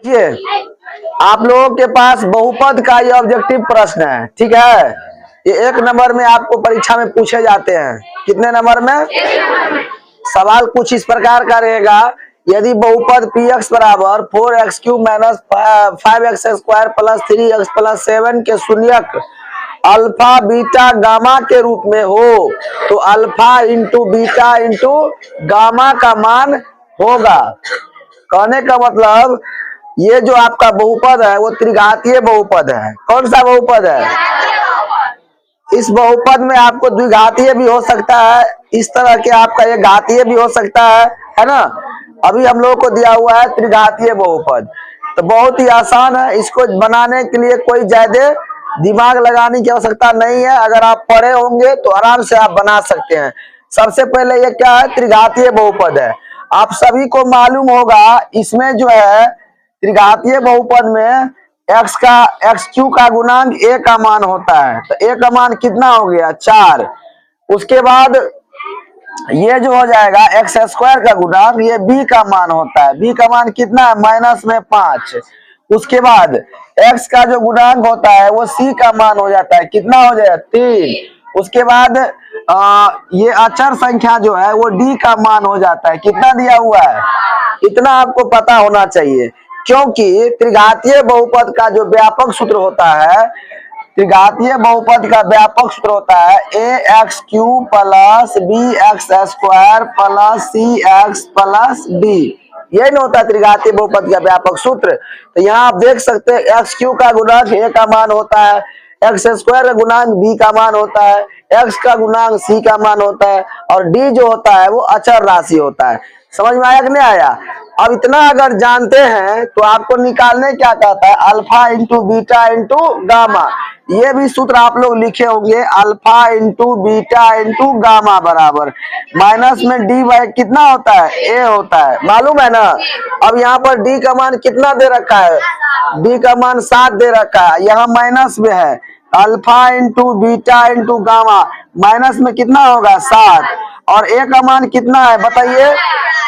देखिए, आप लोगों के पास बहुपद का ये ऑब्जेक्टिव प्रश्न है, ठीक है। ये 1 नंबर में आपको परीक्षा में पूछे जाते हैं। कितने नंबर में? सवाल कुछ इस प्रकार का रहेगा, यदि बहुपद px बराबर 4x³ minus 5x² plus 3x plus 7 के शून्यक अल्फा बीटा गामा के रूप में हो तो alpha into beta into gamma का मान होगा। कहने का मतलब ये जो आपका बहुपद है वो त्रिघातीय बहुपद है। कौन सा बहुपद है? इस बहुपद में आपको द्विघातीय भी हो सकता है, इस तरह के आपका ये घातीय भी हो सकता है ना। अभी हम लोगों को दिया हुआ है त्रिघातीय बहुपद, तो बहुत ही आसान है। इसको बनाने के लिए कोई ज्यादा दिमाग लगाने की आवश्यकता नहीं है। अगर आप पढ़े होंगे तो आराम से आप बना सकते हैं। सबसे पहले ये क्या है? त्रिघातीय बहुपद है। आप सभी को मालूम होगा, इसमें जो है त्रिघातीय बहुपद में x³ का गुणांक a का मान होता है। तो a का मान कितना हो गया? 4। उसके बाद ये जो हो जाएगा x² का गुणांक, ये b का मान होता है। b का मान कितना है? -5। उसके बाद x का जो गुणांक होता है वो c का मान हो जाता है। कितना हो जाएगा? 3। उसके बाद ये अचर संख्या जो है वो d का मान हो जाता है। कितना दिया हुआ है? इतना आपको पता होना चाहिए, क्योंकि त्रिघातीय बहुपद का जो व्यापक सूत्र होता है, त्रिघातीय बहुपद का व्यापक सूत्र होता है ax³ plus bx² plus cx plus d। ये नहीं होता त्रिघातीय बहुपद का व्यापक सूत्र। तो यहाँ आप देख सकते हैं x³ का गुणांक a का मान होता है, x² का गुणांक b का मान होता है, x का गुणांक c का मान होता है, और d जो होता है वो अचर राशि होता है। समझ में आया कि नहीं आया? अब इतना अगर जानते हैं तो आपको निकालने क्या कहता है? Alpha into beta into gamma. ये भी सूत्र आप लोग लिखे होंगे, alpha into beta into gamma बराबर माइनस में d कितना होता है? a होता है, मालूम है ना। अब यहाँ पर d का मान कितना दे रखा है? d का मान 7 दे रखा है, यहाँ माइनस में है। Alpha into beta into gamma minus में कितना होगा? 7। और a का मान कितना है बताइए?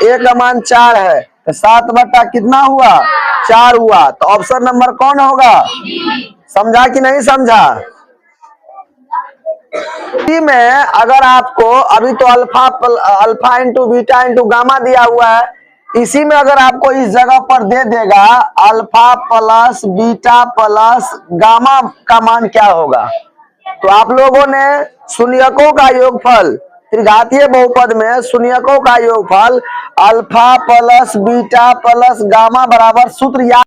a का मान 4 है, तो 7 बटा कितना हुआ? 4 हुआ। तो ऑप्शन नंबर कौन होगा? समझा कि नहीं समझा? में अगर आपको अभी तो alpha into beta into gamma दिया हुआ है, इसी में अगर आपको इस जगह पर दे देगा alpha plus beta plus gamma का मान क्या होगा, तो आप लोगों ने शून्यकों का योगफल, त्रिघातीय बहुपद में शून्यकों का योगफल alpha plus beta plus gamma बराबर सूत्र याद